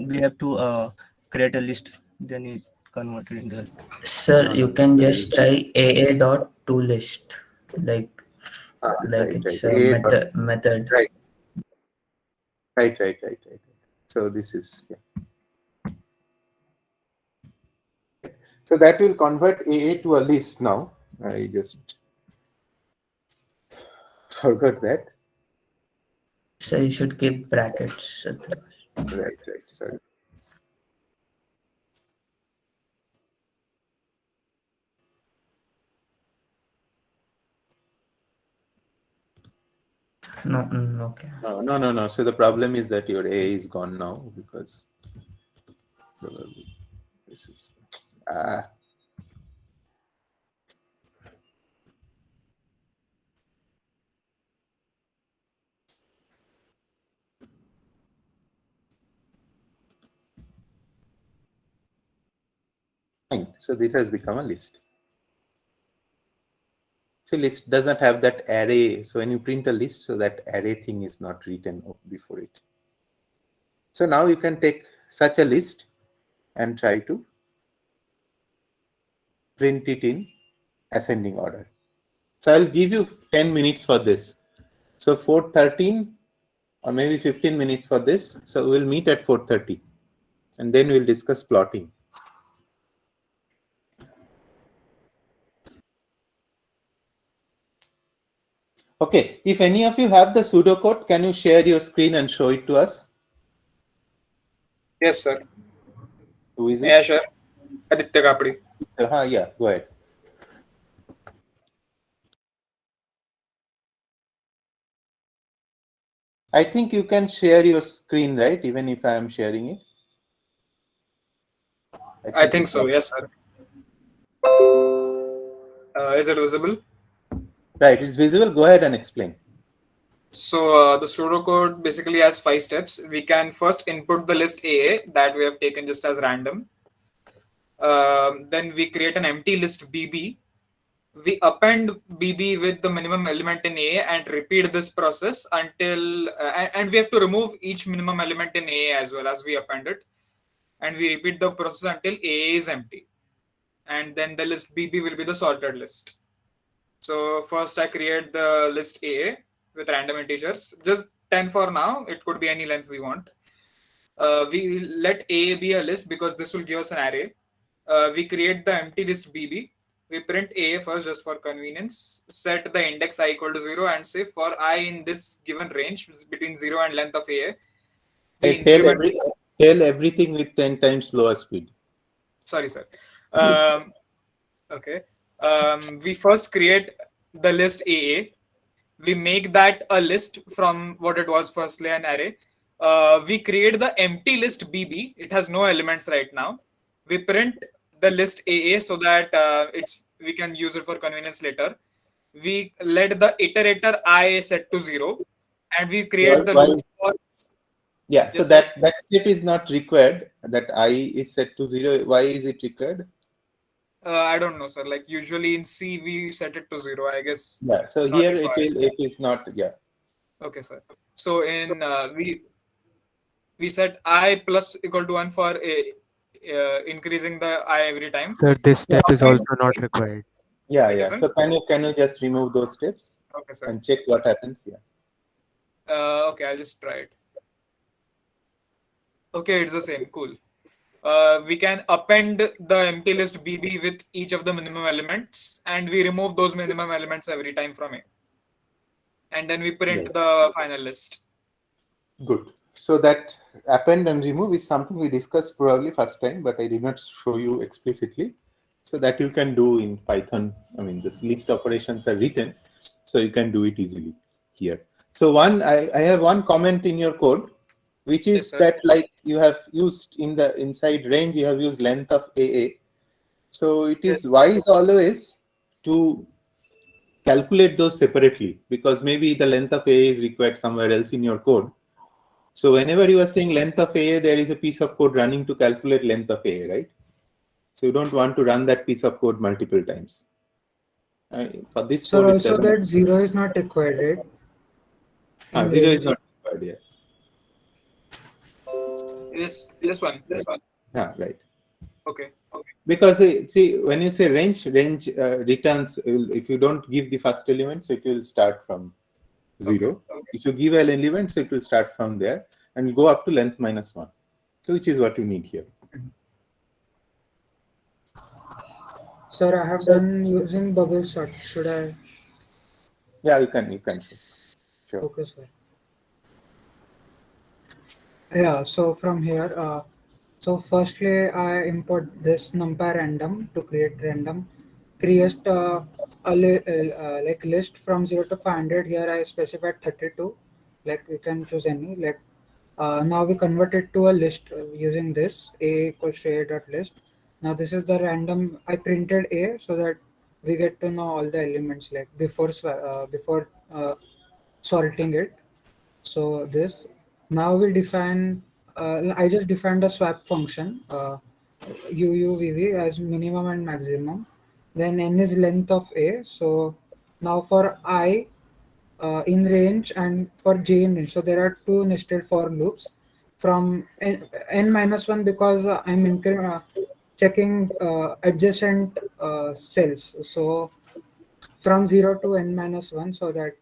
we have to create a list, then it converted in the. Sir, you can just try AA dot to list, like Right, it's right. a method. Right. So this is So that will convert AA to a list now. I just forgot that. So you should keep brackets. Right. Sorry. No, okay. No. So the problem is that your A is gone now because probably this is fine. So this has become a list. So list does not have that array. So when you print a list, so that array thing is not written before it. So now you can take such a list and try to print it in ascending order. So I'll give you 10 minutes for this. So 4:13 or maybe 15 minutes for this. So we'll meet at 4:30 and then we'll discuss plotting. Okay, if any of you have the pseudocode, can you share your screen and show it to us? Yes, sir. Who is it? Yeah, sure. Aditya Kapdi. Yeah, go ahead. I think you can share your screen, right? Even if I am sharing it. I think so. Yes, sir. Is it visible? Right, it's visible. Go ahead and explain. So the pseudocode basically has 5 steps. We can first input the list AA that we have taken just as random. Then we create an empty list BB. We append BB with the minimum element in A and repeat this process until, and we have to remove each minimum element in A as well as we append it. And we repeat the process until A is empty. And then the list BB will be the sorted list. So first I create the list AA with random integers. Just 10 for now. It could be any length we want. We let A be a list because this will give us an array. We create the empty list BB. We print A first just for convenience. Set the index I equal to 0 and say for I in this given range between 0 and length of A. We Tell everything with 10 times lower speed. Sorry, sir. Okay. We first create the list AA. We make that a list from what it was firstly an array. We create the empty list BB. It has no elements right now. We print the list AA so that we can use it for convenience later. We let the iterator I set to 0, and we create the loop for. Yeah, so Yes, that step is not required. That I is set to 0. Why is it required? I don't know, sir. Like usually in C we set it to 0. I guess. Yeah. So here it is not. Yeah. Okay, sir. So in we set I plus equal to 1 for increasing the I every time. Sir, this step is also not required. Yeah, It yeah. isn't? So can you just remove those steps Okay, sir. and check what happens? Yeah. Okay, I'll just try it. Okay, it's the same. Cool. We can append the empty list BB with each of the minimum elements, and we remove those minimum elements every time from it. And then we print the final list. Good. So that append and remove is something we discussed probably first time, but I did not show you explicitly. So that you can do in Python. I mean, this list operations are written, so you can do it easily here. So I have one comment in your code, which is that like you have used in the inside range, you have used length of AA. So it is wise always to calculate those separately, because maybe the length of AA is required somewhere else in your code. So whenever you are saying length of AA, there is a piece of code running to calculate length of AA, right? So you don't want to run that piece of code multiple times. For this So code, also that 0 is not required, right? 0 is not required, yeah. This one. Yeah, right. Okay. Because see, when you say range returns, if you don't give the first element, so it will start from 0. Okay. If you give an element, so it will start from there and go up to length minus 1. So which is what you need here. Sir, I have done using bubble sort. Should I? Yeah, you can. Sure. Okay, sir. Yeah, so from here, so firstly I import this numpy random to create like list from 0 to 500. Here I specified 32, like you can choose any. Like now we convert it to a list using this a equals to a dot list. Now this is the random. I printed a so that we get to know all the elements like before sorting it. So this now we define. I just defined a swap function UUVV as minimum and maximum. Then n is length of a. So now for I in range and for j in range. So there are two nested for loops from n minus 1 because I'm checking adjacent cells. So from 0 to n minus 1, so that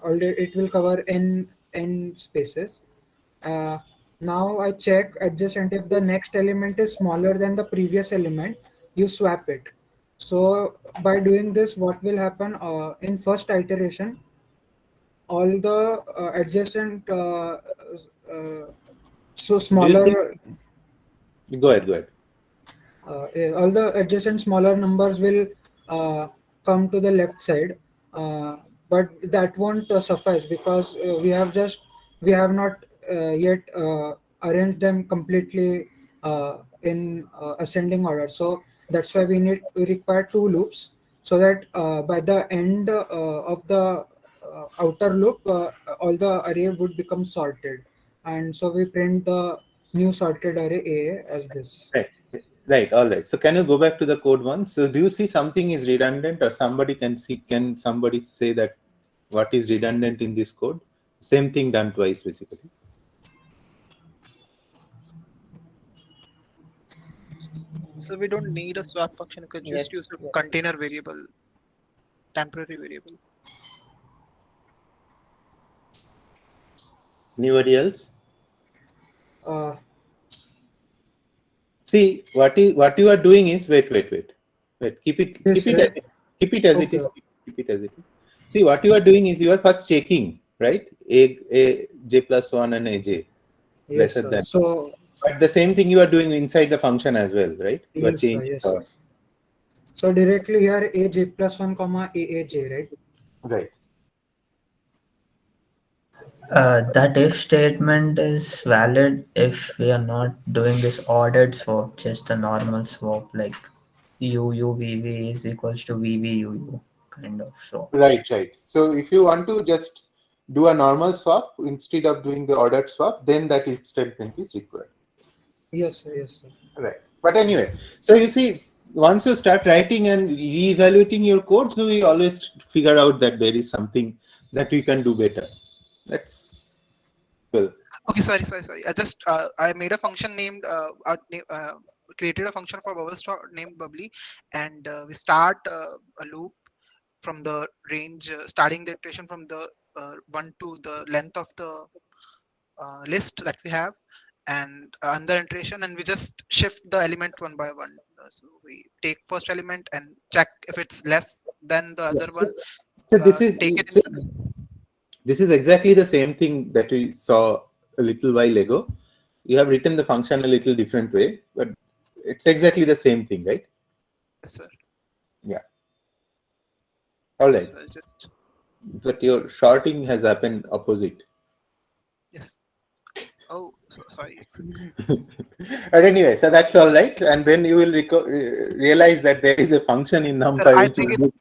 it will cover n spaces. Now I check adjacent. If the next element is smaller than the previous element, you swap it. So by doing this, what will happen in first iteration, all the adjacent so smaller Go ahead. all the adjacent smaller numbers will come to the left side, but that won't suffice because we have not yet arranged them completely in ascending order. So that's why we require two loops, so that by the end of the outer loop all the array would become sorted, and so we print the new sorted array A as this. Right. All right. So can you go back to the code one? So do you see something is redundant, or can somebody say that what is redundant in this code? Same thing done twice, basically. So we don't need a swap function. You can just use a container variable, temporary variable. Anybody else? Uh, See, what you are doing is wait. Keep it This, as right? it, keep it as it Okay. is. Keep it as it is. See, what you are doing is you are first checking, right? A j plus 1 and a j Yes, lesser sir. than. So, But the same thing you are doing inside the function as well, right? You are yes, sir. changing. Yes, sir. So directly here, aj plus 1 comma aaj, right? Right. That if statement is valid if we are not doing this ordered swap, just a normal swap like UUVV is equals to VVUU kind of swap. Right. So if you want to just do a normal swap instead of doing the ordered swap, then that if statement is required. Yes, sir. Yes, sir. Right. But anyway, so you see, once you start writing and re-evaluating your codes, we always figure out that there is something that we can do better. That's well. Okay, sorry. I just I made a function named created a function for bubble store named bubbly, and we start a loop from the range starting the iteration from the 1 to the length of the list that we have, and under iteration, and we just shift the element one by one. So we take first element and check if it's less than the other one. So this is Take it so in. this is exactly the same thing that we saw a little while ago. You have written the function a little different way, but it's exactly the same thing, right? Yes, sir. Yeah. All right. So just But your sorting has happened opposite. yes. Oh, sorry. But anyway, so that's all right, and then you will realize that there is a function in Sir, NumPy which will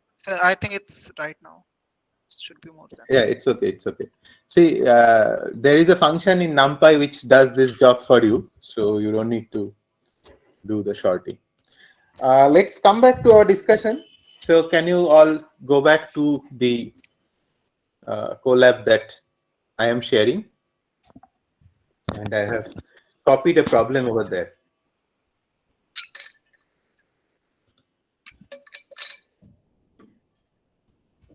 I think it's right now. It should be more than. yeah, it's okay. See, there is a function in NumPy which does this job for you, so you don't need to do the sorting. Let's come back to our discussion. So can you all go back to the Colab that I am sharing? And I have copied a problem over there.